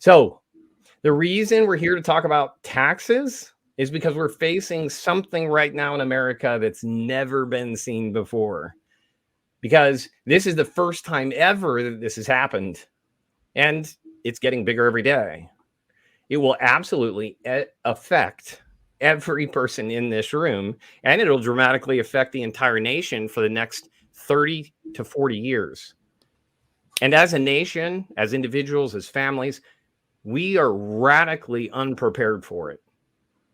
So, the reason we're here to talk about taxes is because we're facing something right now in America that's never been seen before. Because this is the first time ever that this has happened, and it's getting bigger every day. It will absolutely affect every person in this room, and it'll dramatically affect the entire nation for the next 30 to 40 years. And as a nation, as individuals, as families, we are radically unprepared for it.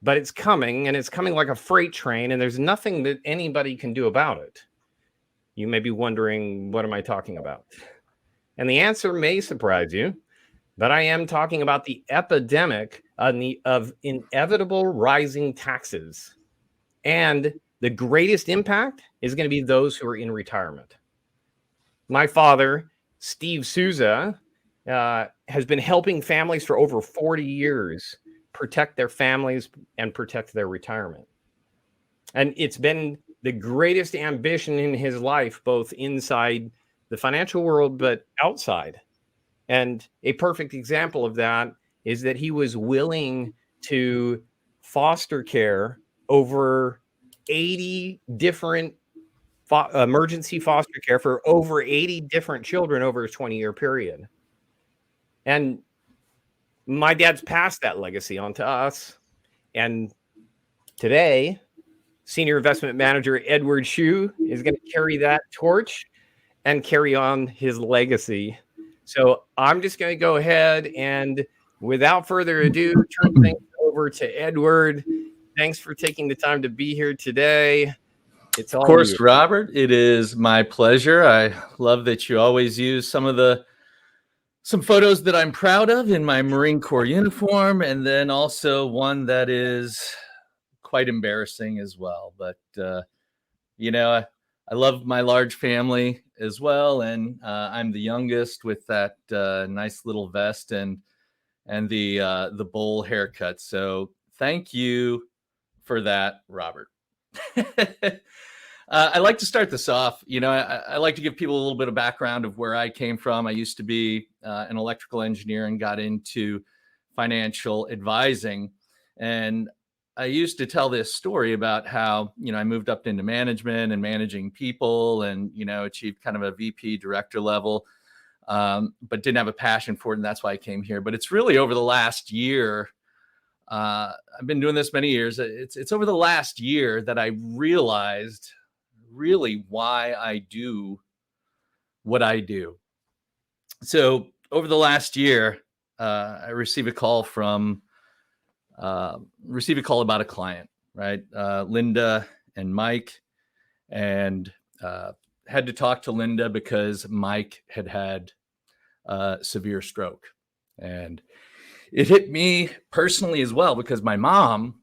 But it's coming, and it's coming like a freight train, and there's nothing that anybody can do about it. You may be wondering, what am I talking about? And the answer may surprise you, but I am talking about the epidemic of inevitable rising taxes. And the greatest impact is going to be those who are in retirement. My father, Steve Souza, has been helping families for over 40 years protect their families and protect their retirement. And it's been the greatest ambition in his life, both inside the financial world, but outside. And a perfect example of that is that he was willing to foster care over 80 different emergency foster care for over 80 different children over a 20-year period. And my dad's passed that legacy on to us. And today, Senior Investment Manager Edward Shue is going to carry that torch and carry on his legacy. So I'm just going to go ahead and, without further ado, turn things over to Edward. Thanks for taking the time to be here today. It's all Of course, you. Robert, it is my pleasure. I love that you always use some photos that I'm proud of in my Marine Corps uniform, and then also one that is quite embarrassing as well. But, I love my large family as well, and I'm the youngest with that nice little vest and the bowl haircut. So thank you for that, Robert. I like to start this off. I like to give people a little bit of background of where I came from. I used to be an electrical engineer and got into financial advising. And I used to tell this story about how, I moved up into management and managing people and, achieved kind of a VP director level, but didn't have a passion for it. And that's why I came here. But it's really over the last year. I've been doing this many years. It's over the last year that I realized really why I do what I do. So over the last year, I received a call about a client, right? Linda and Mike, and had to talk to Linda because Mike had a severe stroke. And it hit me personally as well, because my mom,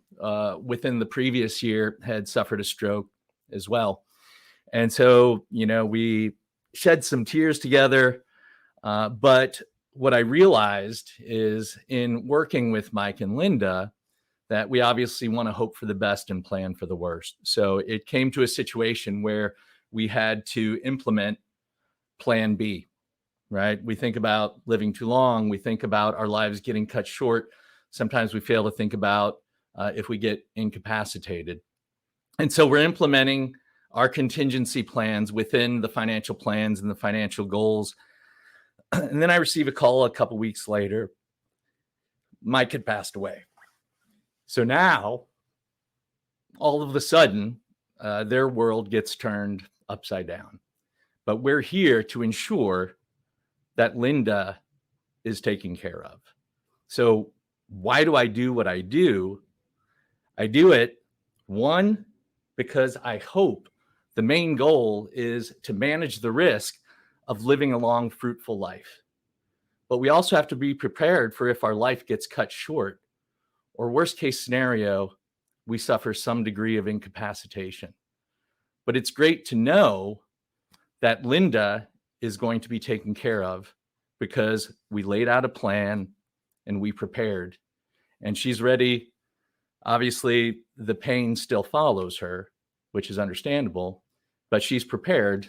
within the previous year, had suffered a stroke as well. And so, we shed some tears together. But what I realized is, in working with Mike and Linda, that we obviously want to hope for the best and plan for the worst. So it came to a situation where we had to implement plan B, right? We think about living too long. We think about our lives getting cut short. Sometimes we fail to think about if we get incapacitated. And so we're implementing our contingency plans within the financial plans and the financial goals. And then I receive a call a couple weeks later. Mike had passed away. So now, all of a sudden, their world gets turned upside down. But we're here to ensure that Linda is taken care of. So why do I do what I do? I do it, one, because I hope the main goal is to manage the risk of living a long, fruitful life. But we also have to be prepared for if our life gets cut short, or worst case scenario, we suffer some degree of incapacitation. But it's great to know that Linda is going to be taken care of because we laid out a plan and we prepared, and she's ready. Obviously, the pain still follows her, which is understandable, but she's prepared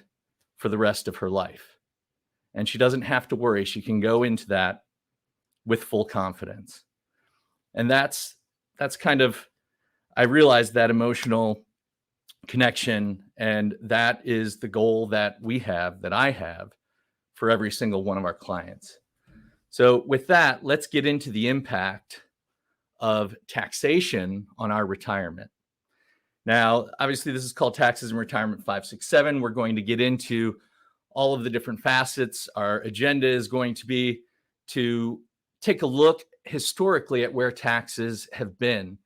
for the rest of her life. And she doesn't have to worry. She can go into that with full confidence. And that's kind of, I realized that emotional connection, and that is the goal that I have for every single one of our clients. So with that, let's get into the impact of taxation on our retirement. Now, obviously, this is called Taxes and Retirement 567. We're going to get into all of the different facets. Our agenda is going to be to take a look historically at where taxes have been,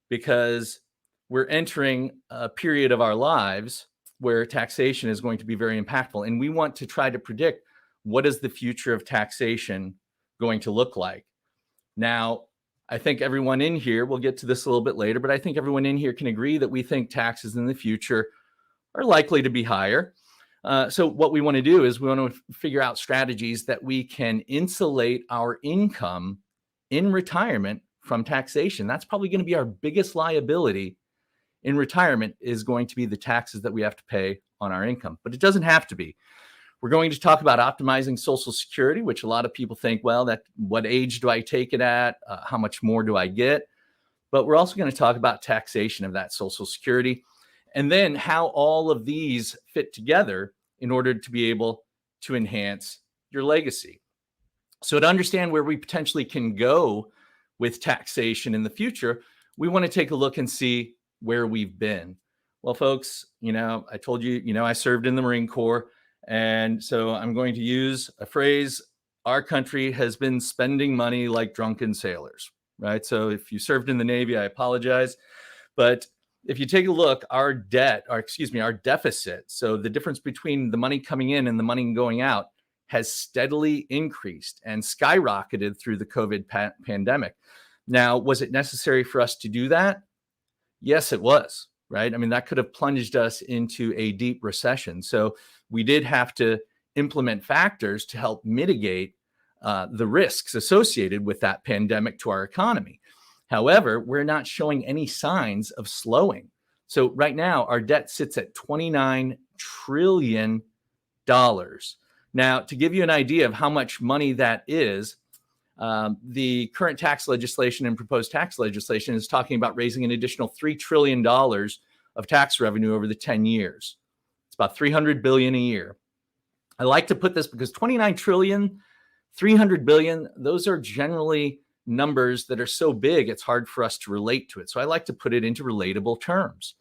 because we're entering a period of our lives where taxation is going to be very impactful. And we want to try to predict, what is the future of taxation going to look like? Now, I think everyone in here, we'll get to this a little bit later, but I think everyone in here can agree that we think taxes in the future are likely to be higher. So what we want to do is we want to figure out strategies that we can insulate our income in retirement from taxation. That's probably going to be our biggest liability in retirement, is going to be the taxes that we have to pay on our income. But it doesn't have to be. We're going to talk about optimizing Social Security, which a lot of people think, well, that what age do I take it at? How much more do I get? But we're also going to talk about taxation of that Social Security, and then how all of these fit together in order to be able to enhance your legacy. So to understand where we potentially can go with taxation in the future, we want to take a look and see where we've been. Well, folks, I told you, I served in the Marine Corps. And so I'm going to use a phrase: our country has been spending money like drunken sailors, right? So if you served in the Navy, I apologize. But if you take a look, our deficit, so the difference between the money coming in and the money going out, has steadily increased and skyrocketed through the COVID pandemic. Now, was it necessary for us to do that? Yes, it was, right? I mean, that could have plunged us into a deep recession. So we did have to implement factors to help mitigate the risks associated with that pandemic to our economy. However, we're not showing any signs of slowing. So right now, our debt sits at $29 trillion. Now, to give you an idea of how much money that is, the current tax legislation and proposed tax legislation is talking about raising an additional $3 trillion of tax revenue over the 10 years. It's about $300 billion a year. I like to put this because 29 trillion, 300 billion, those are generally numbers that are so big, it's hard for us to relate to it. So I like to put it into relatable terms.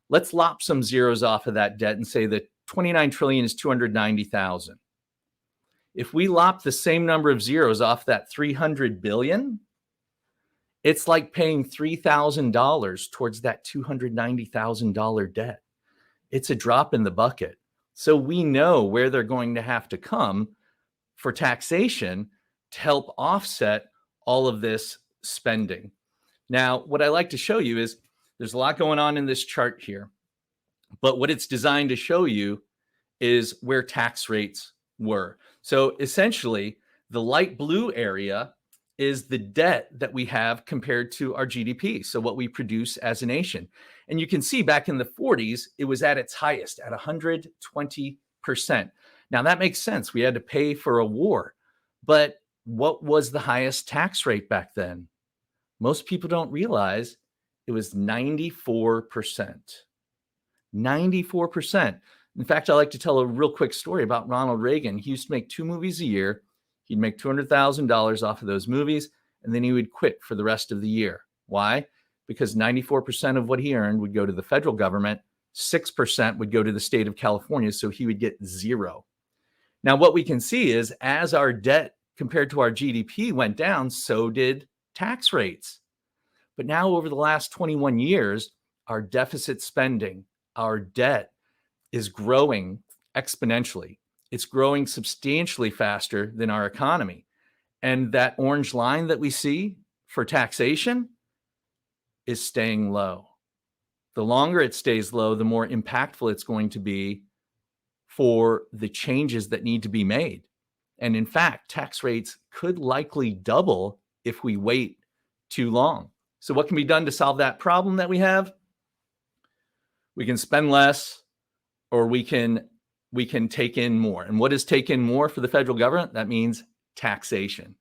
Let's lop some zeros off of that debt and say that 29 trillion is 290,000. If we lop the same number of zeros off that 300 billion, it's like paying $3,000 towards that $290,000 debt. It's a drop in the bucket. So we know where they're going to have to come for taxation to help offset all of this spending. Now, what I like to show you is there's a lot going on in this chart here, but what it's designed to show you is where tax rates were. So essentially, the light blue area is the debt that we have compared to our GDP, so what we produce as a nation. And you can see back in the 40s, it was at its highest at 120%. Now, that makes sense. We had to pay for a war. But what was the highest tax rate back then? Most people don't realize it was 94%. 94%. In fact, I like to tell a real quick story about Ronald Reagan. He used to make 2 movies a year. He'd make $200,000 off of those movies, and then he would quit for the rest of the year. Why? Because 94% of what he earned would go to the federal government, 6% would go to the state of California, so he would get zero. Now, what we can see is as our debt compared to our GDP went down, so did tax rates. But now over the last 21 years, our deficit spending, our debt is growing exponentially. It's growing substantially faster than our economy. And that orange line that we see for taxation is staying low. The longer it stays low, the more impactful it's going to be for the changes that need to be made. And in fact, tax rates could likely double if we wait too long. So what can be done to solve that problem that we have? We can spend less, or we can take in more. And what is take in more for the federal government? That means taxation.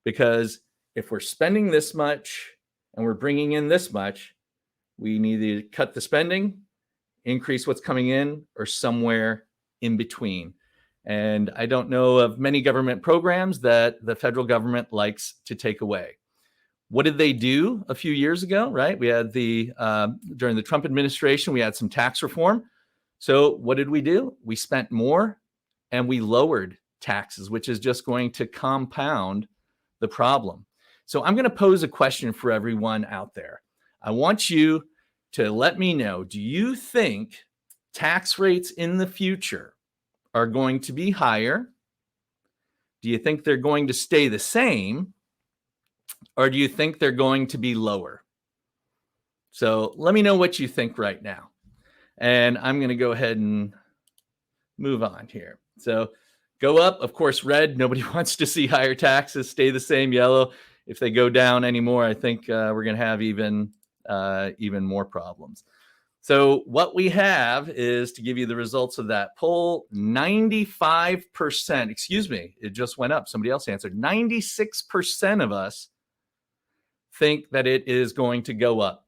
because if we're spending this much and we're bringing in this much, we need to cut the spending, increase what's coming in, or somewhere in between. And I don't know of many government programs that the federal government likes to take away. What did they do a few years ago, right? We had during the Trump administration, we had some tax reform. So what did we do? We spent more and we lowered taxes, which is just going to compound the problem. So I'm going to pose a question for everyone out there. I want you to let me know, do you think tax rates in the future are going to be higher? Do you think they're going to stay the same? Or do you think they're going to be lower? So let me know what you think right now. And I'm going to go ahead and move on here. So go up, of course, red. Nobody wants to see higher taxes. Stay the same, yellow. If they go down anymore, I think we're going to have even more problems. So what we have is, to give you the results of that poll, 95%, excuse me, it just went up. Somebody else answered. 96% of us think that it is going to go up.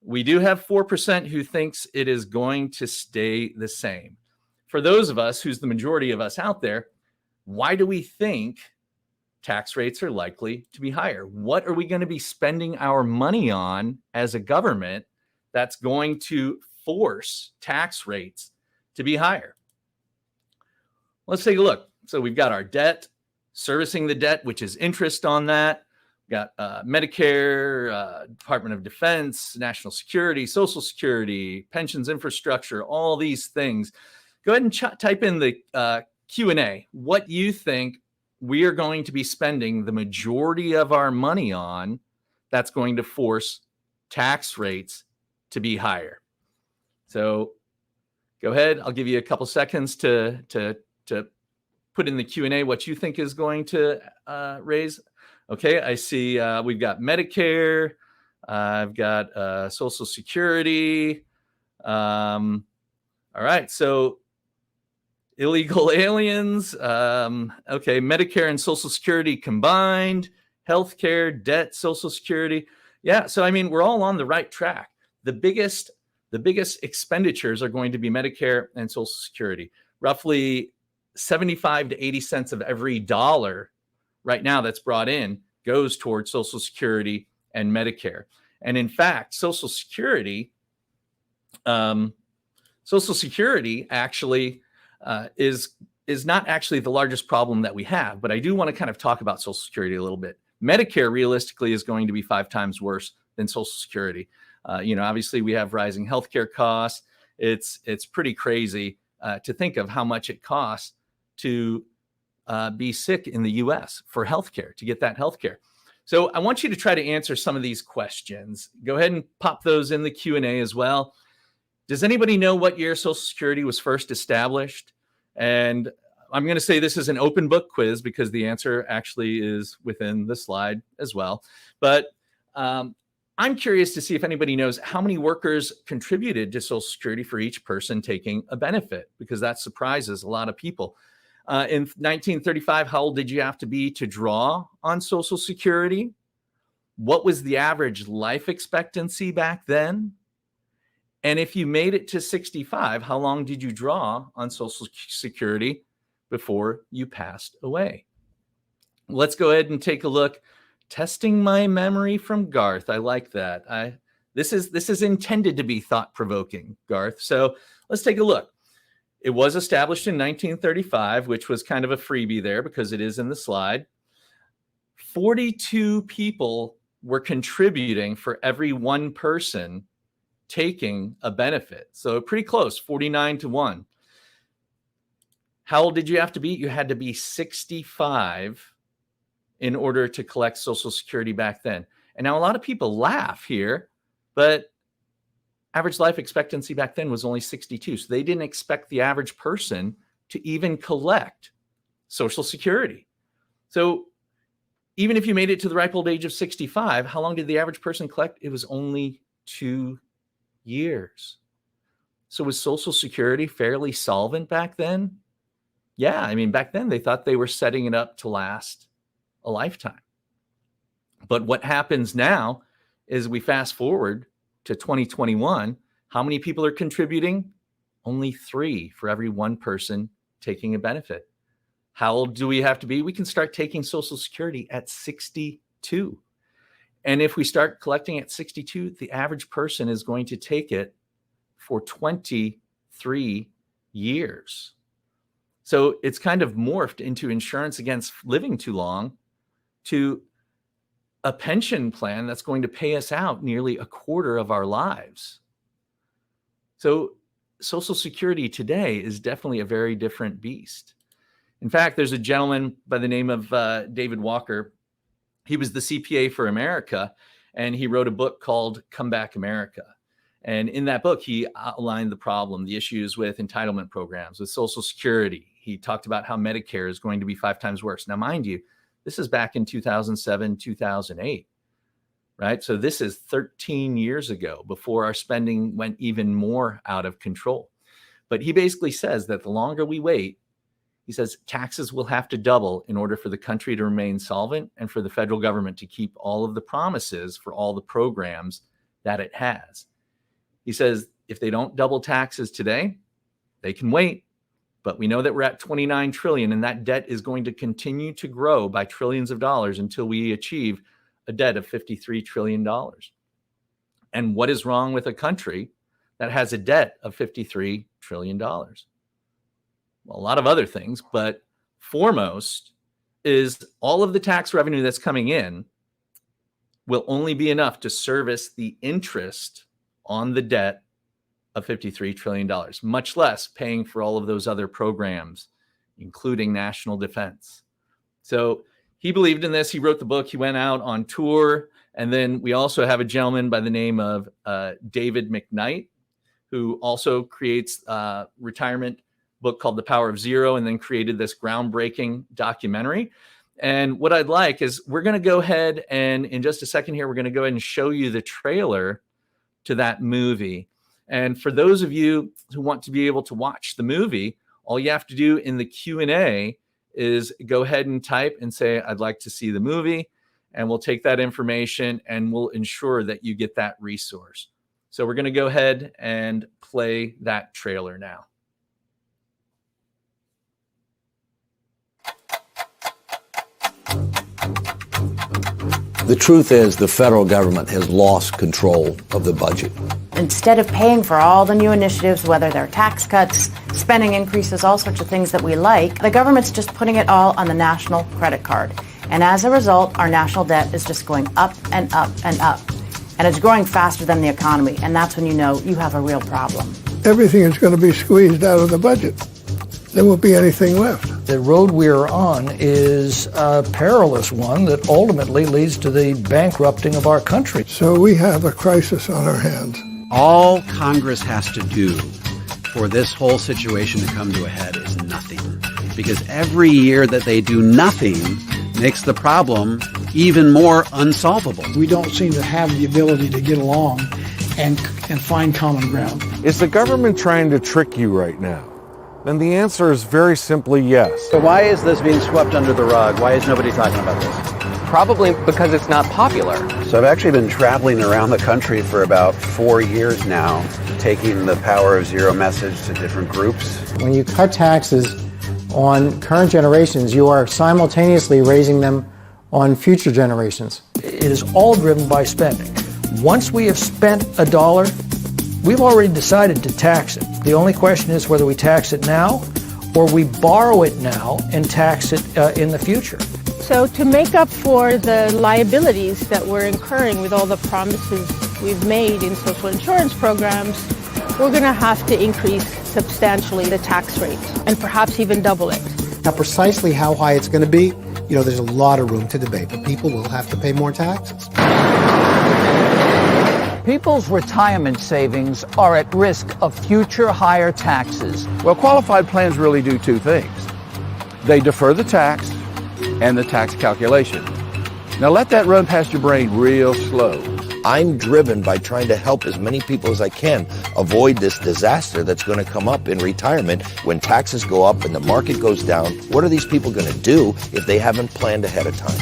We do have 4% who thinks it is going to stay the same. For those of us, who's the majority of us out there, why do we think tax rates are likely to be higher? What are we going to be spending our money on as a government that's going to force tax rates to be higher? Let's take a look. So we've got our debt, servicing the debt, which is interest on that. We've got Medicare, Department of Defense, National Security, Social Security, pensions, infrastructure, all these things. Go ahead and type in the Q&A what you think we are going to be spending the majority of our money on that's going to force tax rates to be higher. So go ahead. I'll give you a couple seconds to put in the Q&A what you think is going to raise. Okay, I see we've got Medicare. I've got Social Security. All right, so illegal aliens. Okay, Medicare and Social Security combined. Healthcare, debt, Social Security. Yeah, so I mean, we're all on the right track. The biggest expenditures are going to be Medicare and Social Security. Roughly 75 to 80 cents of every dollar right now that's brought in goes towards Social Security and Medicare. And in fact, Social Security actually is not actually the largest problem that we have, but I do want to kind of talk about Social Security a little bit. Medicare realistically is going to be 5 times worse than Social Security. Obviously we have rising healthcare costs. It's pretty crazy to think of how much it costs to be sick in the US for healthcare, to get that healthcare. So I want you to try to answer some of these questions. Go ahead and pop those in the Q&A as well. Does anybody know what year Social Security was first established? And I'm going to say this is an open book quiz because the answer actually is within the slide as well. But I'm curious to see if anybody knows how many workers contributed to Social Security for each person taking a benefit, because that surprises a lot of people. In 1935, how old did you have to be to draw on Social Security? What was the average life expectancy back then? And if you made it to 65, how long did you draw on Social Security before you passed away? Let's go ahead and take a look. Testing my memory from Garth. I like that. This is intended to be thought-provoking, Garth. So let's take a look. It was established in 1935, which was kind of a freebie there because it is in the slide. 42 people were contributing for every one person taking a benefit. So pretty close, 49 to 1. How old did you have to be? You had to be 65 in order to collect Social Security back then. And now a lot of people laugh here, but average life expectancy back then was only 62. So they didn't expect the average person to even collect Social Security. So even if you made it to the ripe old age of 65, how long did the average person collect? It was only 2 years. So was Social Security fairly solvent back then? Yeah, I mean, back then they thought they were setting it up to last a lifetime. But what happens now is we fast forward to 2021. How many people are contributing? Only 3 for every 1 person taking a benefit. How old do we have to be? We can start taking Social Security at 62. And if we start collecting at 62, the average person is going to take it for 23 years. So it's kind of morphed into insurance against living too long to a pension plan that's going to pay us out nearly a quarter of our lives. So Social Security today is definitely a very different beast. In fact, there's a gentleman by the name of David Walker. He was the CPA for America, and he wrote a book called Come Back America. And in that book, he outlined the problem, the issues with entitlement programs, with Social Security. He talked about how Medicare is going to be 5 times worse. Now, mind you, this is back in 2007, 2008, right? So this is 13 years ago, before our spending went even more out of control. But he basically says that the longer we wait, he says taxes will have to double in order for the country to remain solvent and for the federal government to keep all of the promises for all the programs that it has. He says if they don't double taxes today, they can wait. But we know that we're at 29 trillion, and that debt is going to continue to grow by trillions of dollars until we achieve a debt of $53 trillion. And what is wrong with a country that has a debt of $53 trillion? Well, a lot of other things, but foremost is all of the tax revenue that's coming in will only be enough to service the interest on the debt of $53 trillion, much less paying for all of those other programs, including national defense. So he believed in this. He wrote the book. He went out on tour. And then we also have a gentleman by the name of David McKnight, who also creates a retirement book called The Power of Zero, and then created this groundbreaking documentary. And what I'd like is we're going to go ahead and in just a second here, we're going to go ahead and show you the trailer to that movie. And for those of you who want to be able to watch the movie, all you have to do in the Q&A is go ahead and type and say, I'd like to see the movie. And we'll take that information and we'll ensure that you get that resource. So we're going to go ahead and play that trailer now. The truth is the federal government has lost control of the budget. Instead of paying for all the new initiatives, whether they're tax cuts, spending increases, all sorts of things that we like, the government's just putting it all on the national credit card. And as a result, our national debt is just going up and up and up. And it's growing faster than the economy. And that's when you know you have a real problem. Everything is going to be squeezed out of the budget. There won't be anything left. The road we are on is a perilous one that ultimately leads to the bankrupting of our country. So we have a crisis on our hands. All Congress has to do for this whole situation to come to a head is nothing. Because every year that they do nothing makes the problem even more unsolvable. We don't seem to have the ability to get along and find common ground. Is the government trying to trick you right now? Then the answer is very simply yes. So why is this being swept under the rug? Why is nobody talking about this? Probably because it's not popular. So I've actually been traveling around the country for about 4 years now, taking the Power of Zero message to different groups. When you cut taxes on current generations, you are simultaneously raising them on future generations. It is all driven by spending. Once we have spent a dollar, we've already decided to tax it. The only question is whether we tax it now or we borrow it now and tax it in the future. So to make up for the liabilities that we're incurring with all the promises we've made in social insurance programs, we're going to have to increase substantially the tax rate and perhaps even double it. Now, precisely how high it's going to be, there's a lot of room to debate, but people will have to pay more taxes. People's retirement savings are at risk of future higher taxes. Well, qualified plans really do two things. They defer the tax and the tax calculation. Now let that run past your brain real slow. I'm driven by trying to help as many people as I can avoid this disaster that's going to come up in retirement when taxes go up and the market goes down. What are these people going to do if they haven't planned ahead of time?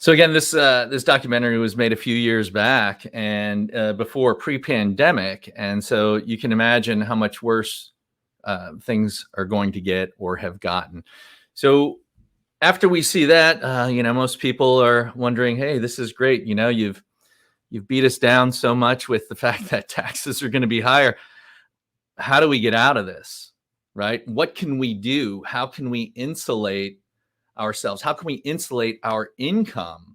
So again, this documentary was made a few years back and before pre-pandemic, and so you can imagine how much worse things are going to get or have gotten. So after we see that, most people are wondering, hey, this is great. You've beat us down so much with the fact that taxes are going to be higher. How do we get out of this, right? What can we do? How can we insulate ourselves? How can we insulate our income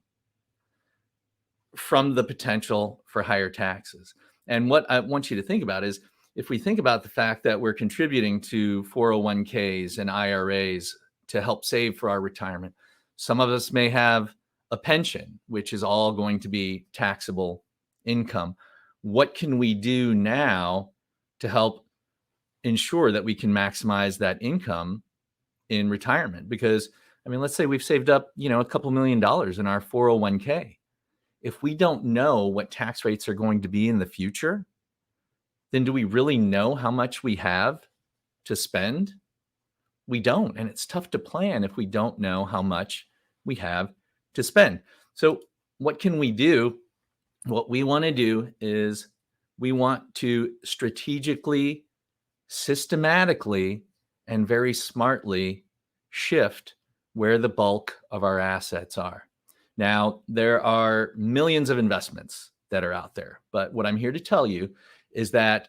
from the potential for higher taxes? And what I want you to think about is, if we think about the fact that we're contributing to 401ks and IRAs to help save for our retirement, some of us may have a pension, which is all going to be taxable income. What can we do now to help ensure that we can maximize that income in retirement? Because, let's say we've saved up, a couple $1 million in our 401k. If we don't know what tax rates are going to be in the future, then do we really know how much we have to spend? We don't. And it's tough to plan if we don't know how much we have to spend. So what can we do? What we want to do is we want to strategically, systematically, and very smartly shift where the bulk of our assets are. Now, there are millions of investments that are out there, but what I'm here to tell you is that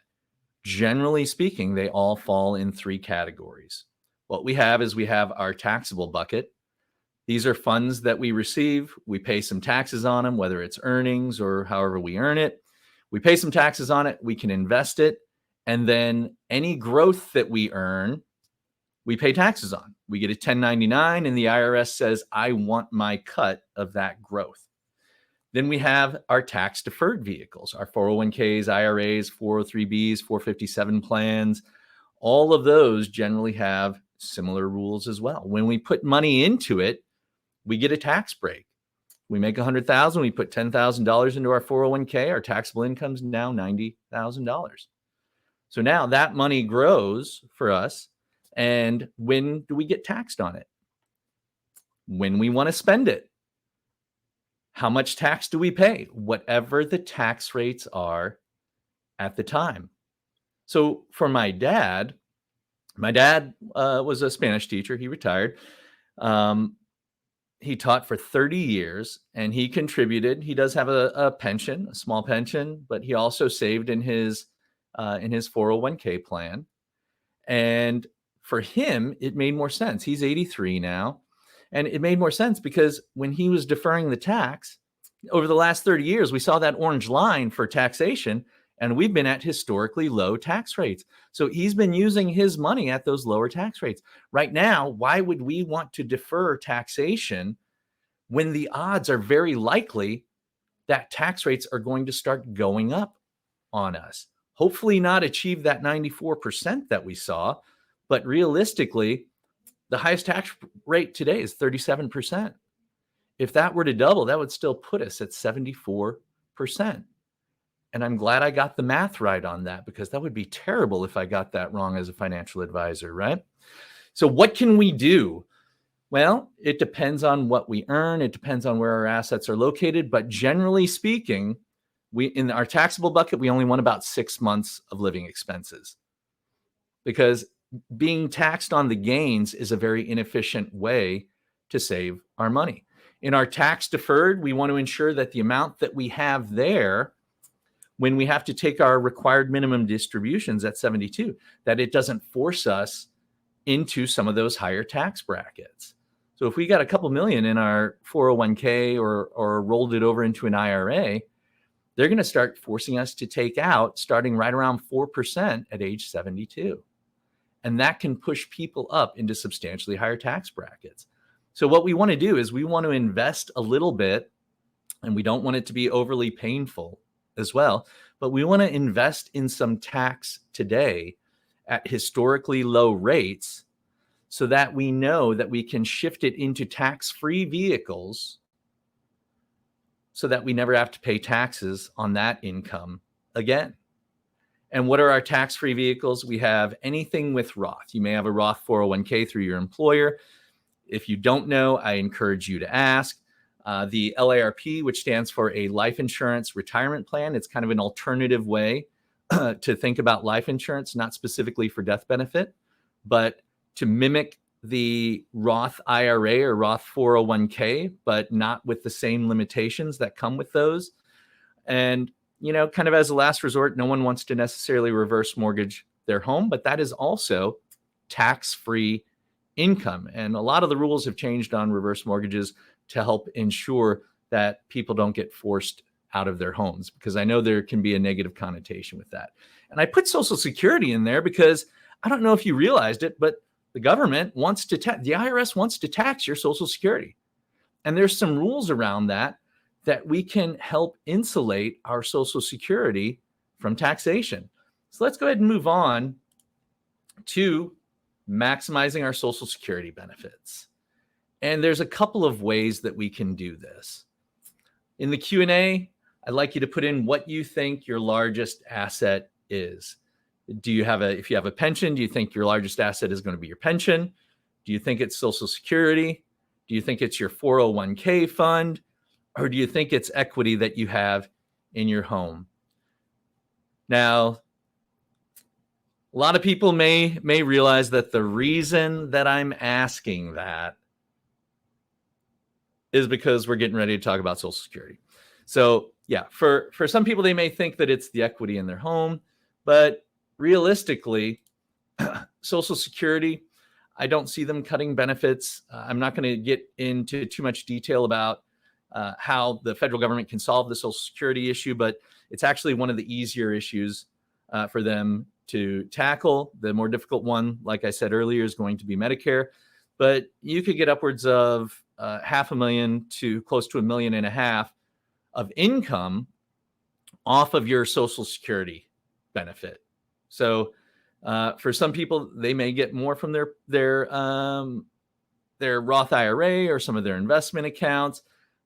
generally speaking, they all fall in three categories. What we have is we have our taxable bucket. These are funds that we receive. We pay some taxes on them, whether it's earnings or however we earn it. We pay some taxes on it. We can invest it. And then any growth that we earn, we pay taxes on. We get a 1099 and the IRS says, I want my cut of that growth. Then we have our tax deferred vehicles, our 401ks, IRAs, 403bs, 457 plans. All of those generally have similar rules as well. When we put money into it, we get a tax break. We make $100,000, we put $10,000 into our 401k, our taxable income is now $90,000. So now that money grows for us. And when do we get taxed on it? When we want to spend it. How much tax do we pay? Whatever the tax rates are at the time. So for my dad was a Spanish teacher. He retired. He taught for 30 years and he contributed. He does have a pension, a small pension, but he also saved in his 401k plan. And for him, it made more sense. He's 83 now. And it made more sense because when he was deferring the tax over the last 30 years, we saw that orange line for taxation, and we've been at historically low tax rates. So he's been using his money at those lower tax rates. Right now, why would we want to defer taxation when the odds are very likely that tax rates are going to start going up on us? Hopefully not achieve that 94% that we saw, but realistically, the highest tax rate today is 37%. If that were to double, that would still put us at 74%. And I'm glad I got the math right on that, because that would be terrible if I got that wrong as a financial advisor, right? So what can we do? Well, it depends on what we earn. It depends on where our assets are located. But generally speaking, in our taxable bucket, we only want about 6 months of living expenses, because being taxed on the gains is a very inefficient way to save our money. In our tax deferred, we want to ensure that the amount that we have there, when we have to take our required minimum distributions at 72, that it doesn't force us into some of those higher tax brackets. So if we got a couple million in our 401k or rolled it over into an IRA, they're going to start forcing us to take out starting right around 4% at age 72. And that can push people up into substantially higher tax brackets. So what we want to do is we want to invest a little bit, and we don't want it to be overly painful as well, but we want to invest in some tax today at historically low rates so that we know that we can shift it into tax-free vehicles so that we never have to pay taxes on that income again. And what are our tax-free vehicles? We have anything with Roth. You may have a Roth 401k through your employer. If you don't know, I encourage you to ask. The LARP, which stands for a life insurance retirement plan. It's kind of an alternative way to think about life insurance, not specifically for death benefit, but to mimic the Roth IRA or Roth 401k, but not with the same limitations that come with those. And, kind of as a last resort, no one wants to necessarily reverse mortgage their home, but that is also tax-free income. And a lot of the rules have changed on reverse mortgages to help ensure that people don't get forced out of their homes, because I know there can be a negative connotation with that. And I put Social Security in there because I don't know if you realized it, but the government wants to the IRS wants to tax your Social Security. And there's some rules around that we can help insulate our Social Security from taxation. So let's go ahead and move on to maximizing our Social Security benefits. And there's a couple of ways that we can do this. In the Q&A, I'd like you to put in what you think your largest asset is. If you have a pension, do you think your largest asset is going to be your pension? Do you think it's Social Security? Do you think it's your 401k fund? Or do you think it's equity that you have in your home? Now, a lot of people may realize that the reason that I'm asking that is because we're getting ready to talk about Social Security. So yeah, for some people, they may think that it's the equity in their home, but realistically, Social Security, I don't see them cutting benefits. I'm not going to get into too much detail about how the federal government can solve the Social Security issue, but it's actually one of the easier issues for them to tackle. The more difficult one, like I said earlier, is going to be Medicare, but you could get upwards of $500,000 to close to $1.5 million of income off of your Social Security benefit. So for some people, they may get more from their Roth IRA or some of their investment accounts,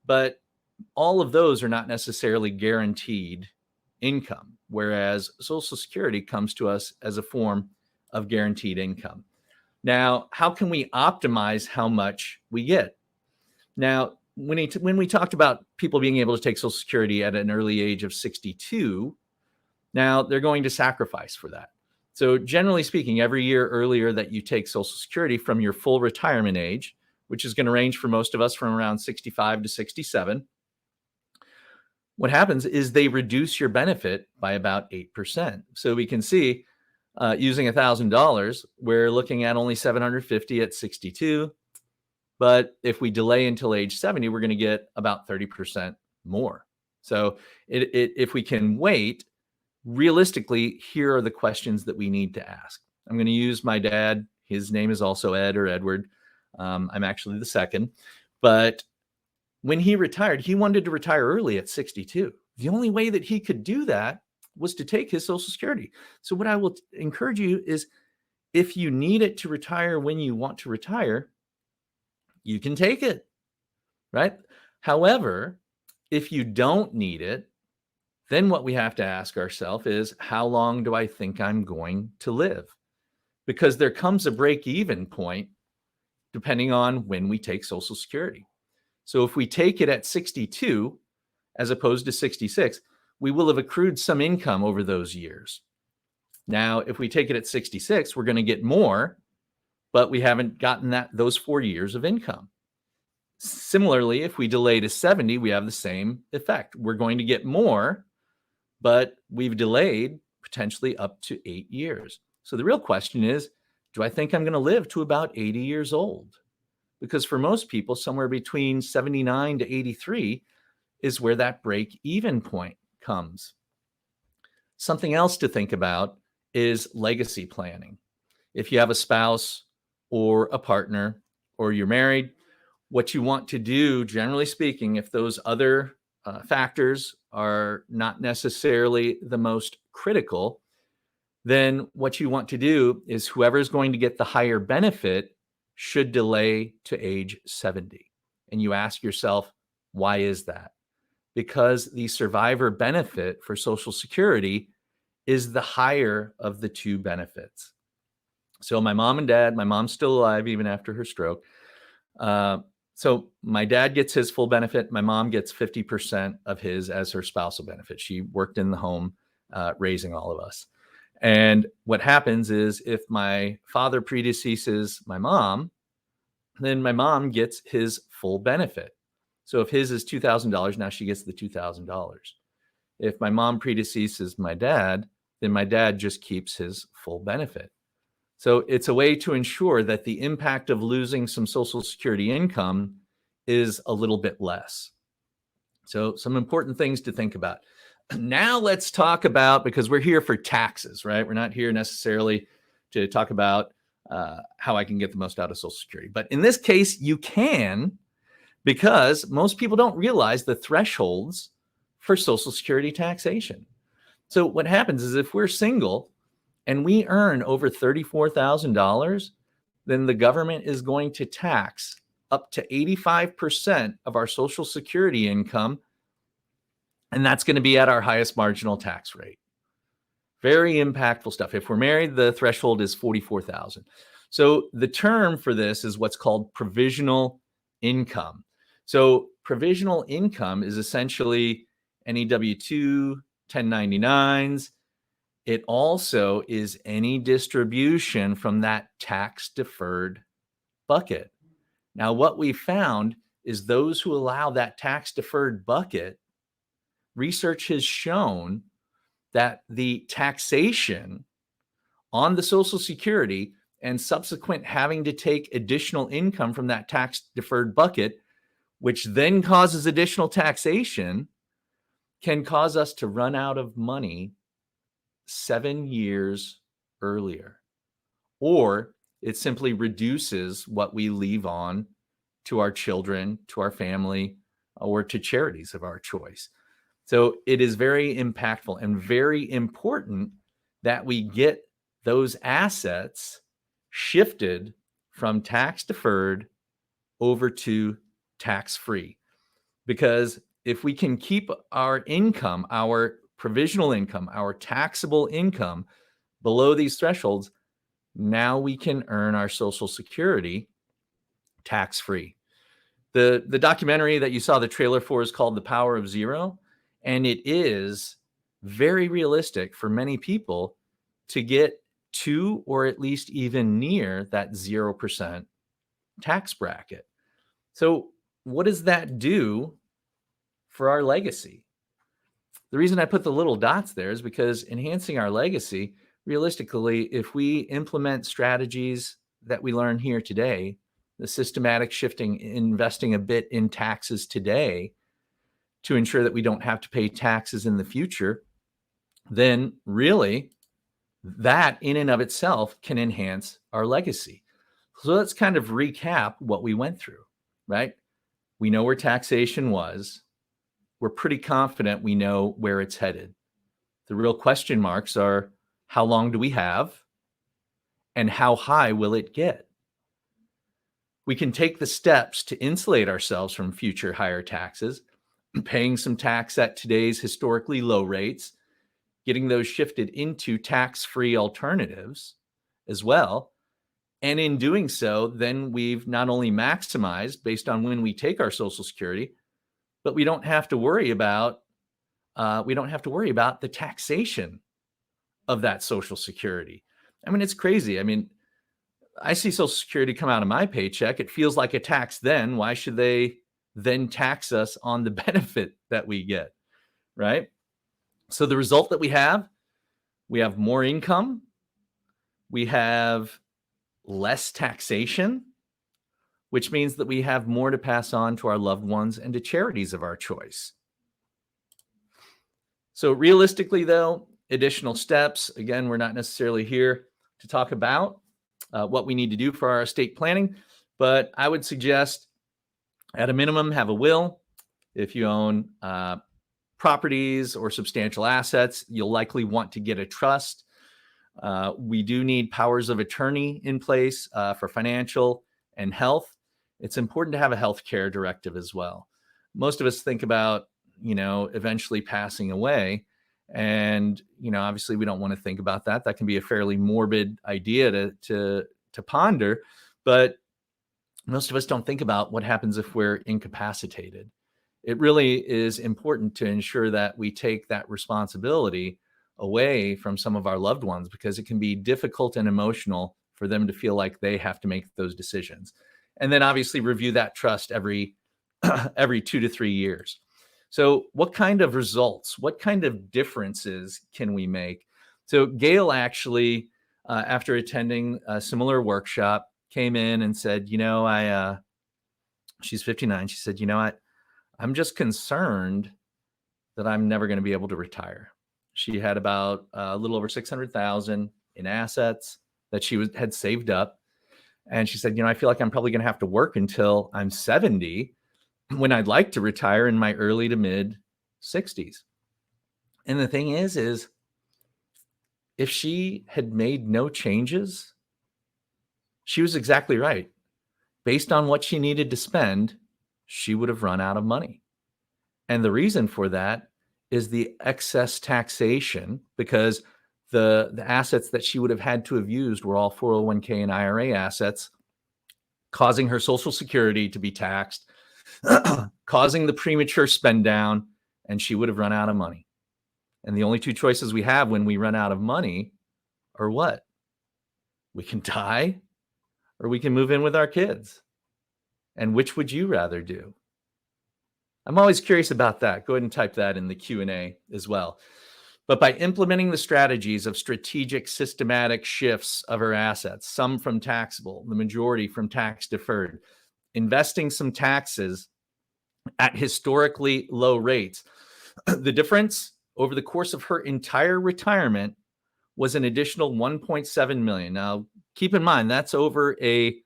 but all of those are not necessarily guaranteed income, whereas Social Security comes to us as a form of guaranteed income. Now, how can we optimize how much we get? Now, when we talked about people being able to take Social Security at an early age of 62, now they're going to sacrifice for that. So generally speaking, every year earlier that you take Social Security from your full retirement age, which is going to range for most of us from around 65 to 67, what happens is they reduce your benefit by about 8%. So we can see using $1,000, we're looking at only $750 at 62. But if we delay until age 70, we're going to get about 30% more. So if we can wait, realistically, here are the questions that we need to ask. I'm going to use my dad. His name is also Ed or Edward. I'm actually the second. But when he retired, he wanted to retire early at 62. The only way that he could do that was to take his Social Security. So what I will encourage you is, if you need it to retire when you want to retire, you can take it, right? However, if you don't need it, then what we have to ask ourselves is, how long do I think I'm going to live? Because there comes a break-even point depending on when we take Social Security. So if we take it at 62 as opposed to 66, we will have accrued some income over those years. Now, if we take it at 66, we're going to get more, but we haven't gotten those 4 years of income. Similarly, if we delay to 70, we have the same effect. We're going to get more, but we've delayed potentially up to 8 years. So the real question is, do I think I'm going to live to about 80 years old? Because for most people, somewhere between 79 to 83 is where that break-even point comes. Something else to think about is legacy planning. If you have a spouse or a partner, or you're married, what you want to do, generally speaking, if those other factors are not necessarily the most critical, then what you want to do is whoever's going to get the higher benefit should delay to age 70. And you ask yourself, why is that? Because the survivor benefit for Social Security is the higher of the two benefits. So my mom and dad, my mom's still alive even after her stroke. So my dad gets his full benefit. My mom gets 50% of his as her spousal benefit. She worked in the home raising all of us. And what happens is if my father predeceases my mom, then my mom gets his full benefit. So if his is $2,000, now she gets the $2,000. If my mom predeceases my dad, then my dad just keeps his full benefit. So it's a way to ensure that the impact of losing some Social Security income is a little bit less. So some important things to think about. Now let's talk about, because we're here for taxes, right? We're not here necessarily to talk about how I can get the most out of Social Security. But in this case, you can, because most people don't realize the thresholds for Social Security taxation. So what happens is if we're single and we earn over $34,000, then the government is going to tax up to 85% of our Social Security income, and that's going to be at our highest marginal tax rate. Very impactful stuff. If we're married, the threshold is $44,000. So the term for this is what's called provisional income. So provisional income is essentially any W-2, 1099s. It also is any distribution from that tax-deferred bucket. Now, what we found is those who allow that tax-deferred bucket, research has shown that the taxation on the Social Security and subsequent having to take additional income from that tax-deferred bucket, which then causes additional taxation, can cause us to run out of money 7 years earlier. Or it simply reduces what we leave on to our children, to our family, or to charities of our choice. So it is very impactful and very important that we get those assets shifted from tax deferred over to tax free. Because if we can keep our income, our provisional income, our taxable income below these thresholds, now we can earn our Social Security tax free. The documentary that you saw the trailer for is called The Power of Zero. And it is very realistic for many people to get to, or at least even near, that 0% tax bracket. So what does that do for our legacy? The reason I put the little dots there is because enhancing our legacy, realistically, if we implement strategies that we learn here today, the systematic shifting, investing a bit in taxes today, to ensure that we don't have to pay taxes in the future, then really that in and of itself can enhance our legacy. So let's kind of recap what we went through, right? We know where taxation was. We're pretty confident we know where it's headed. The real question marks are, how long do we have? And how high will it get? We can take the steps to insulate ourselves from future higher taxes, paying some tax at today's historically low rates, getting those shifted into tax-free alternatives as well. And in doing so, then we've not only maximized based on when we take our Social Security, but we don't have to worry about the taxation of that Social Security. I mean, it's crazy. I mean, I see Social Security come out of my paycheck. It feels like a tax then. Why should they then tax us on the benefit that we get, right? So the result that we have more income, we have less taxation, which means that we have more to pass on to our loved ones and to charities of our choice. So realistically, though, additional steps, again, we're not necessarily here to talk about what we need to do for our estate planning, but I would suggest at a minimum, have a will. If you own properties or substantial assets, you'll likely want to get a trust. We do need powers of attorney in place for financial and health. It's important to have a healthcare directive as well. Most of us think about, eventually passing away. And, obviously we don't want to think about that. That can be a fairly morbid idea to ponder. But most of us don't think about what happens if we're incapacitated. It really is important to ensure that we take that responsibility away from some of our loved ones, because it can be difficult and emotional for them to feel like they have to make those decisions. And then obviously review that trust every 2 to 3 years. So what kind of results, what kind of differences can we make? So Gail actually, after attending a similar workshop, came in and said, she's 59. She said, I'm just concerned that I'm never going to be able to retire. She had about a little over 600,000 in assets that she had saved up. And she said, I feel like I'm probably going to have to work until I'm 70 when I'd like to retire in my early to mid 60s. And the thing is if she had made no changes, she was exactly right. Based on what she needed to spend, she would have run out of money. And the reason for that is the excess taxation, because the assets that she would have had to have used were all 401k and IRA assets, causing her Social Security to be taxed, causing the premature spend down, and she would have run out of money. And the only two choices we have when we run out of money are what? We can die, or we can move in with our kids. And which would you rather do? I'm always curious about that. Go ahead and type that in the Q&A as well. But by implementing the strategies of strategic, systematic shifts of our assets, some from taxable, the majority from tax deferred, investing some taxes at historically low rates, the difference over the course of her entire retirement was an additional 1.7 million. Now, keep in mind, that's over a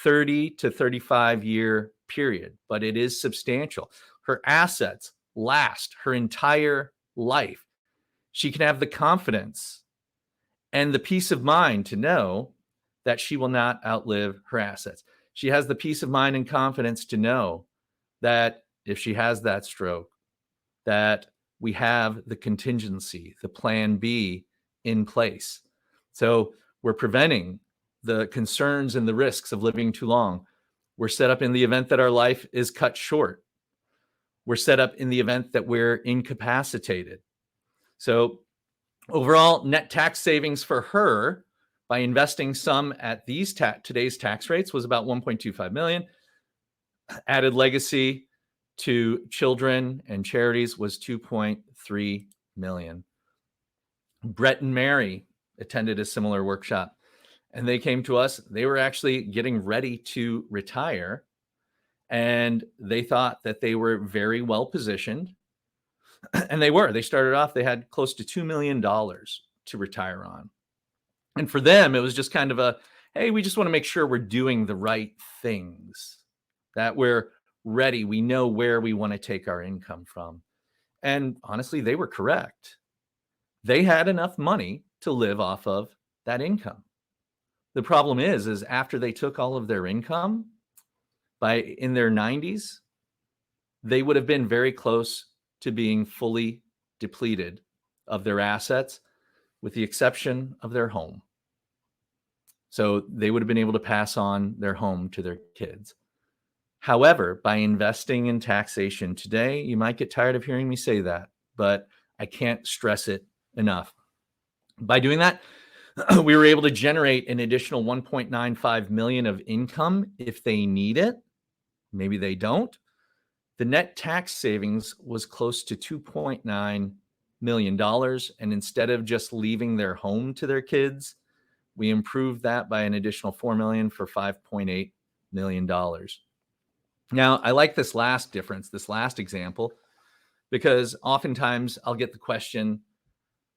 30 to 35 year period, but it is substantial. Her assets last her entire life. She can have the confidence and the peace of mind to know that she will not outlive her assets. She has the peace of mind and confidence to know that if she has that stroke, that we have the contingency, the plan B in place. So we're preventing the concerns and the risks of living too long. We're set up in the event that our life is cut short. We're set up in the event that we're incapacitated. So overall net tax savings for her by investing some at these today's tax rates was about 1.25 million. Added legacy to children and charities was 2.3 million. Brett and Mary attended a similar workshop, and they came to us. They were actually getting ready to retire, and they thought that they were very well positioned. And they were. They started off, they had close to $2 million to retire on. And for them, it was just kind of a, hey, we just want to make sure we're doing the right things, that we're ready. We know where we want to take our income from. And honestly, they were correct. They had enough money to live off of that income. The problem is after they took all of their income, in their 90s, they would have been very close to being fully depleted of their assets, with the exception of their home. So they would have been able to pass on their home to their kids. However, by investing in taxation today, you might get tired of hearing me say that, but I can't stress it enough. By doing that, we were able to generate an additional 1.95 million of income if they need it. Maybe they don't. The net tax savings was close to $2.9 million. And instead of just leaving their home to their kids, we improved that by an additional $4 million for $5.8 million. Now, I like this last difference, this last example, because oftentimes I'll get the question,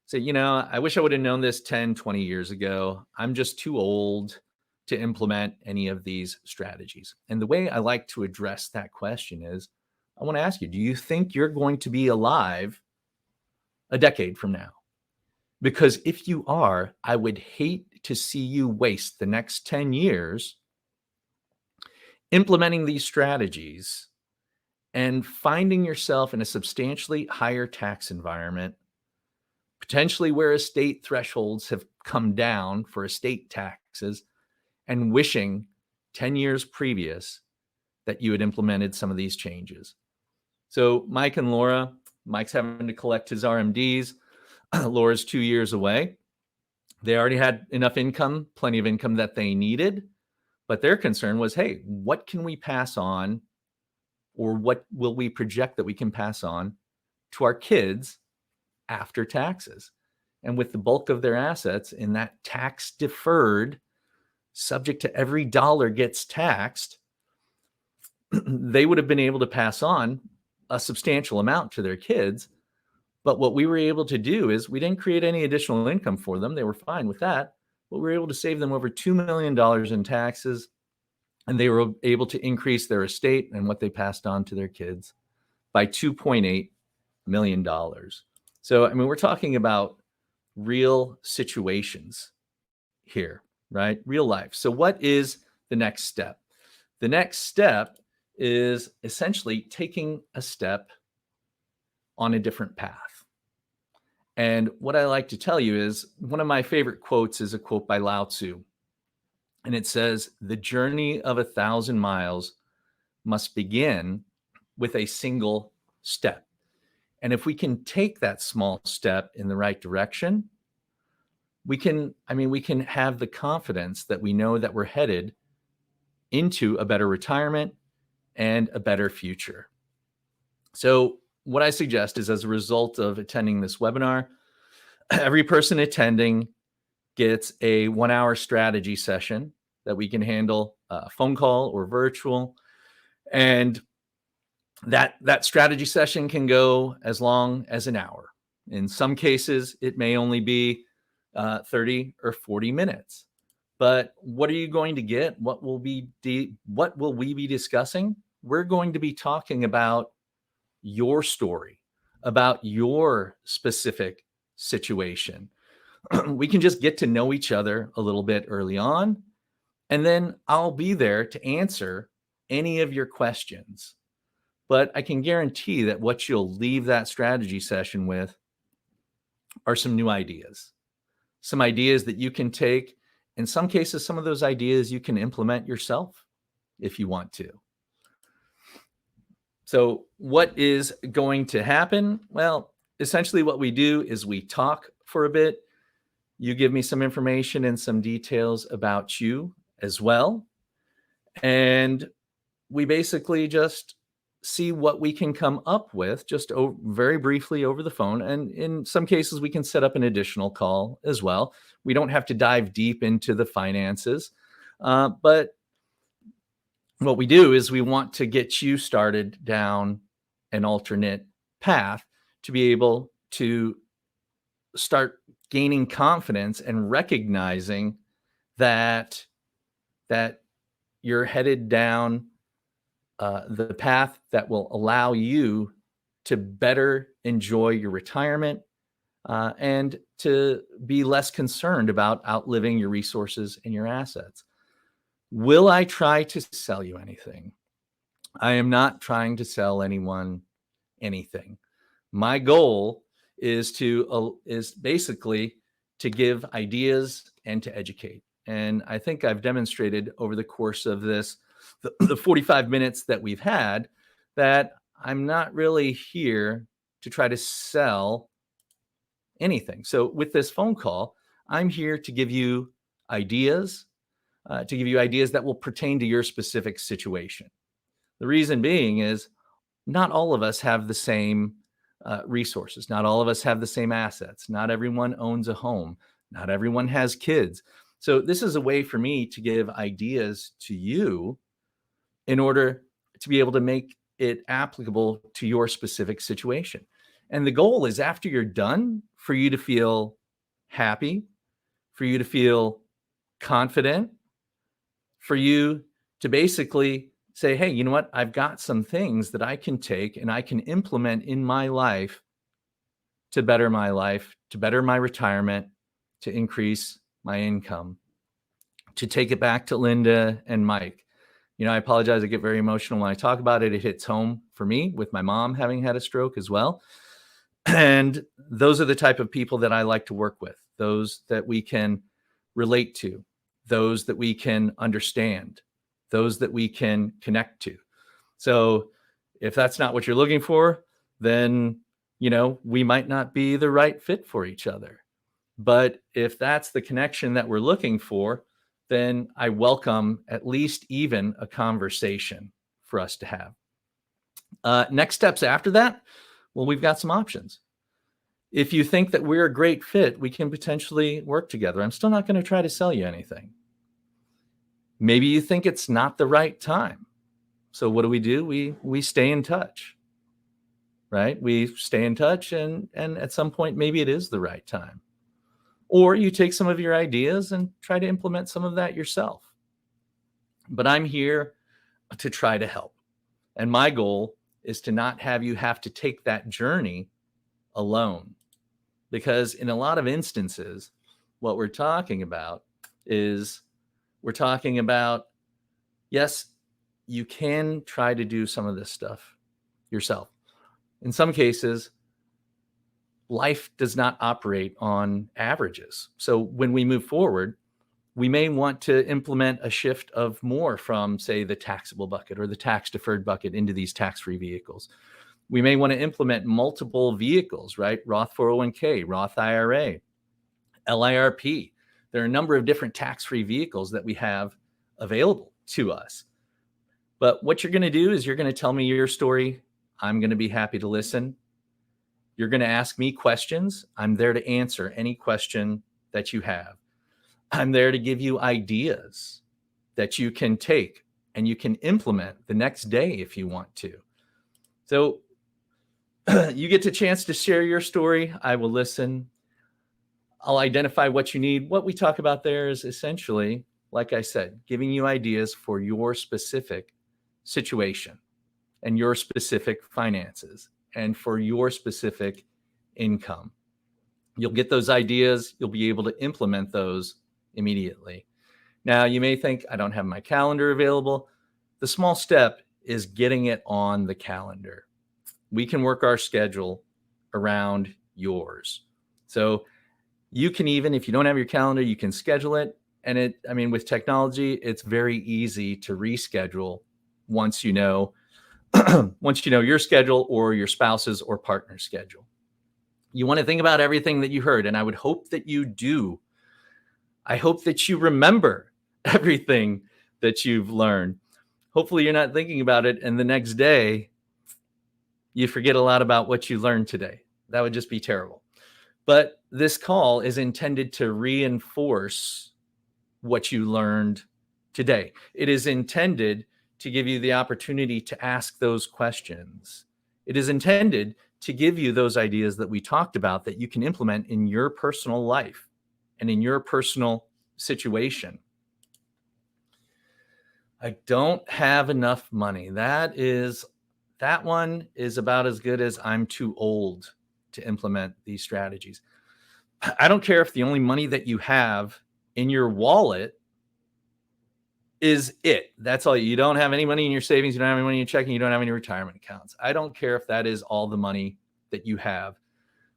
say, I wish I would have known this 10, 20 years ago. I'm just too old to implement any of these strategies. And the way I like to address that question is, I want to ask you, do you think you're going to be alive a decade from now? Because if you are, I would hate to see you waste the next 10 years implementing these strategies and finding yourself in a substantially higher tax environment, potentially where estate thresholds have come down for estate taxes, and wishing 10 years previous that you had implemented some of these changes. So Mike and Laura, Mike's having to collect his RMDs. Laura's 2 years away. They already had enough income, plenty of income that they needed. But their concern was, hey, what can we pass on, or what will we project that we can pass on to our kids after taxes? And with the bulk of their assets in that tax deferred, subject to every dollar gets taxed, they would have been able to pass on a substantial amount to their kids. But what we were able to do is we didn't create any additional income for them. They were fine with that. But we were able to save them over $2 million in taxes. And they were able to increase their estate and what they passed on to their kids by $2.8 million. So, I mean, we're talking about real situations here, right? Real life. So what is the next step? The next step is essentially taking a step on a different path. And what I like to tell you is one of my favorite quotes is a quote by Lao Tzu. And it says, the journey of 1,000 miles must begin with a single step. And if we can take that small step in the right direction, we can have the confidence that we know that we're headed into a better retirement and a better future. So what I suggest is, as a result of attending this webinar, every person attending gets a 1-hour strategy session that we can handle phone call or virtual. And that strategy session can go as long as an hour. In some cases, it may only be 30 or 40 minutes. But what are you going to get? What will we be discussing? We're going to be talking about your story, about your specific situation. We can just get to know each other a little bit early on, and then I'll be there to answer any of your questions. But I can guarantee that what you'll leave that strategy session with are some new ideas, some ideas that you can take. In some cases, some of those ideas you can implement yourself if you want to. So what is going to happen? Well, essentially what we do is we talk for a bit. You give me some information and some details about you as well. And we basically just see what we can come up with just very briefly over the phone. And in some cases, we can set up an additional call as well. We don't have to dive deep into the finances. But what we do is we want to get you started down an alternate path to be able to start gaining confidence and recognizing that you're headed down the path that will allow you to better enjoy your retirement and to be less concerned about outliving your resources and your assets. Will I try to sell you anything? I am not trying to sell anyone anything. My goal is basically to give ideas and to educate. And I think I've demonstrated over the course of this, the 45 minutes that we've had, that I'm not really here to try to sell anything. So with this phone call, I'm here to give you ideas, that will pertain to your specific situation. The reason being is not all of us have the same resources. Not all of us have the same assets. Not everyone owns a home. Not everyone has kids. So this is a way for me to give ideas to you in order to be able to make it applicable to your specific situation. And the goal is, after you're done, for you to feel happy, for you to feel confident, for you to basically say, hey, you know what? I've got some things that I can take and I can implement in my life, to better my retirement, to increase my income, to take it back to Linda and Mike. You know, I apologize. I get very emotional when I talk about it. It hits home for me with my mom having had a stroke as well. And those are the type of people that I like to work with, those that we can relate to, those that we can understand, those that we can connect to. So if that's not what you're looking for, then, we might not be the right fit for each other. But if that's the connection that we're looking for, then I welcome at least even a conversation for us to have. Next steps after that, well, we've got some options. If you think that we're a great fit, we can potentially work together. I'm still not going to try to sell you anything. Maybe you think it's not the right time. So what do? We stay in touch, right? We stay in touch, and at some point, maybe it is the right time. Or you take some of your ideas and try to implement some of that yourself. But I'm here to try to help. And my goal is to not have you have to take that journey alone. Because in a lot of instances, what we're talking about is yes, you can try to do some of this stuff yourself. In some cases, life does not operate on averages. So when we move forward, we may want to implement a shift of more from, say, the taxable bucket or the tax deferred bucket into these tax-free vehicles. We may want to implement multiple vehicles, right? Roth 401k, Roth IRA, LIRP. There are a number of different tax-free vehicles that we have available to us. But what you're going to do is you're going to tell me your story. I'm going to be happy to listen. You're going to ask me questions. I'm there to answer any question that you have. I'm there to give you ideas that you can take and you can implement the next day if you want to. So you get the chance to share your story. I will listen. I'll identify what you need. What we talk about there is essentially, like I said, giving you ideas for your specific situation and your specific finances and for your specific income. You'll get those ideas. You'll be able to implement those immediately. Now, you may think, I don't have my calendar available. The small step is getting it on the calendar. We can work our schedule around yours. So you can even, if you don't have your calendar, you can schedule it. And with technology, it's very easy to reschedule once you know your schedule or your spouse's or partner's schedule. You want to think about everything that you heard, and I would hope that you do. I hope that you remember everything that you've learned. Hopefully you're not thinking about it and the next day you forget a lot about what you learned today. That would just be terrible. But this call is intended to reinforce what you learned today. It is intended to give you the opportunity to ask those questions. It is intended to give you those ideas that we talked about that you can implement in your personal life and in your personal situation. I don't have enough money. That one is about as good as I'm too old to implement these strategies. I don't care if the only money that you have in your wallet is it. That's all. You don't have any money in your savings. You don't have any money in your checking. You don't have any retirement accounts. I don't care if that is all the money that you have.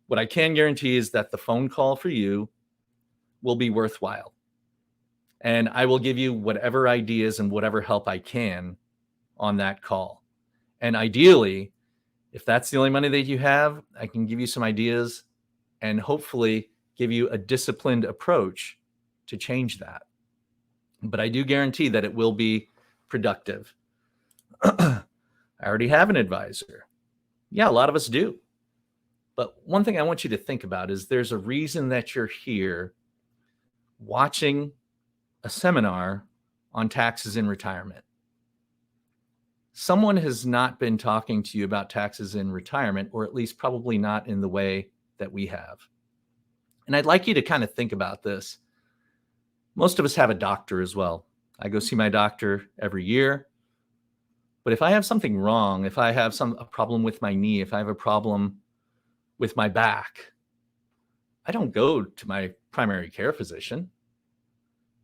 What I can guarantee is that the phone call for you will be worthwhile. And I will give you whatever ideas and whatever help I can on that call. And ideally, if that's the only money that you have, I can give you some ideas and hopefully give you a disciplined approach to change that. But I do guarantee that it will be productive. I already have an advisor. Yeah, a lot of us do. But one thing I want you to think about is there's a reason that you're here watching a seminar on taxes in retirement. Someone has not been talking to you about taxes in retirement, or at least probably not in the way that we have. And I'd like you to kind of think about this. Most of us have a doctor as well. I go see my doctor every year. But if I have something wrong, if I have a problem with my knee, if I have a problem with my back, I don't go to my primary care physician.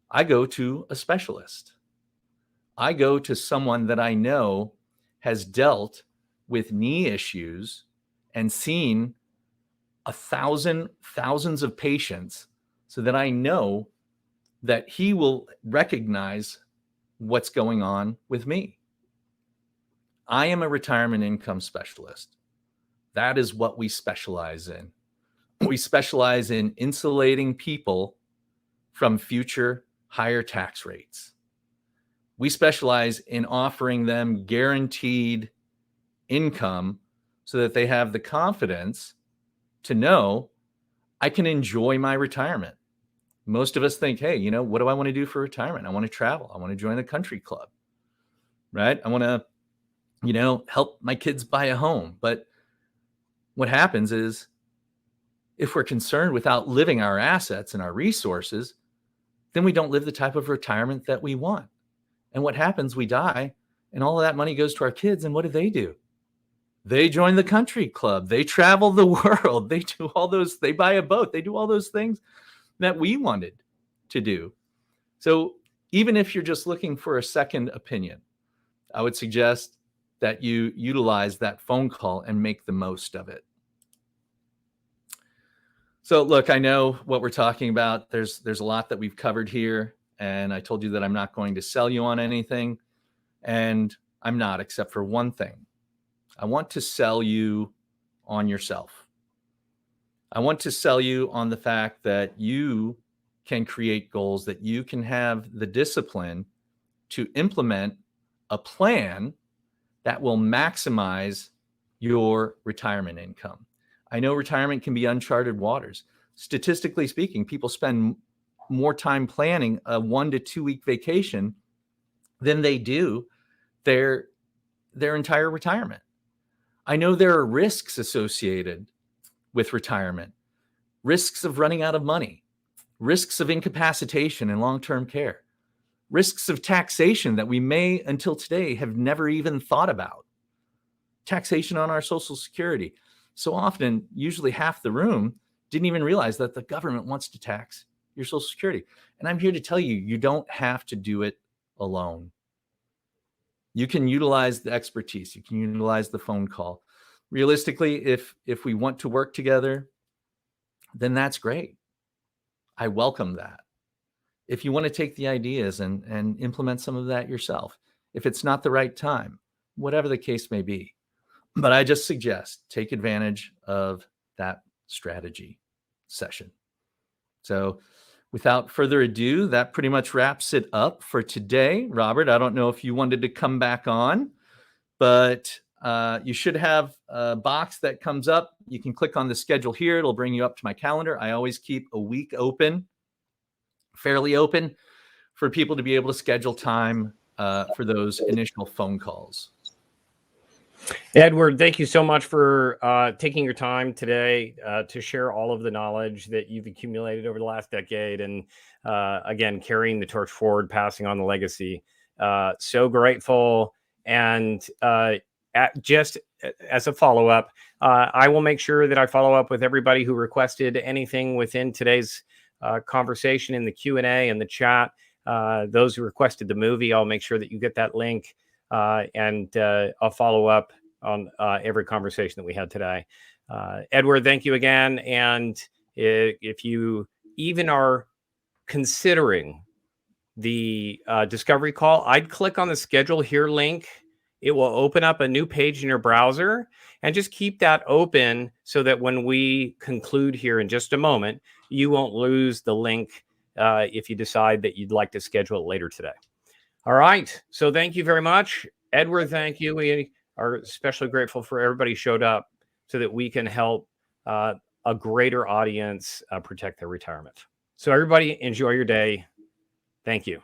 I go to a specialist. I go to someone that I know has dealt with knee issues and seen thousands of patients, so that I know that he will recognize what's going on with me. I am a retirement income specialist. That is what we specialize in. We specialize in insulating people from future higher tax rates. We specialize in offering them guaranteed income so that they have the confidence to know I can enjoy my retirement. Most of us think, hey, you know, what do I want to do for retirement? I want to travel. I want to join the country club, right? I want to, you know, help my kids buy a home. But what happens is if we're concerned with outliving our assets and our resources, then we don't live the type of retirement that we want. And what happens, we die, and all of that money goes to our kids. And what do? They join the country club. They travel the world. They do all those, they buy a boat. They do all those things that we wanted to do. So even if you're just looking for a second opinion, I would suggest that you utilize that phone call and make the most of it. So look, I know what we're talking about. There's a lot that we've covered here, and I told you that I'm not going to sell you on anything, and I'm not, except for one thing. I want to sell you on yourself. I want to sell you on the fact that you can create goals, that you can have the discipline to implement a plan that will maximize your retirement income. I know retirement can be uncharted waters. Statistically speaking, people spend more time planning a 1 to 2 week vacation than they do their entire retirement. I know there are risks associated with retirement, risks of running out of money, risks of incapacitation and long-term care, risks of taxation that we may until today have never even thought about, taxation on our Social Security. So often, usually half the room didn't even realize that the government wants to tax your Social Security. And I'm here to tell you, you don't have to do it alone. You can utilize the expertise. You can utilize the phone call. Realistically, if we want to work together, then that's great. I welcome that. If you want to take the ideas and implement some of that yourself, if it's not the right time, whatever the case may be. But I just suggest take advantage of that strategy session. So without further ado, that pretty much wraps it up for today. Robert, I don't know if you wanted to come back on, but you should have a box that comes up. You can click on the schedule here. It'll bring you up to my calendar. I always keep a week open, fairly open, for people to be able to schedule time for those initial phone calls. Edward, thank you so much for taking your time today to share all of the knowledge that you've accumulated over the last decade, and again, carrying the torch forward, passing on the legacy. So grateful. And just as a follow-up, I will make sure that I follow up with everybody who requested anything within today's conversation in the Q&A and the chat. Those who requested the movie, I'll make sure that you get that link. And I'll follow up on every conversation that we had today. Edward, thank you again. And if you even are considering the discovery call, I'd click on the schedule here link. It will open up a new page in your browser, and just keep that open so that when we conclude here in just a moment, you won't lose the link if you decide that you'd like to schedule it later today. All right. So thank you very much. Edward, thank you. We are especially grateful for everybody who showed up so that we can help a greater audience protect their retirement. So everybody, enjoy your day. Thank you.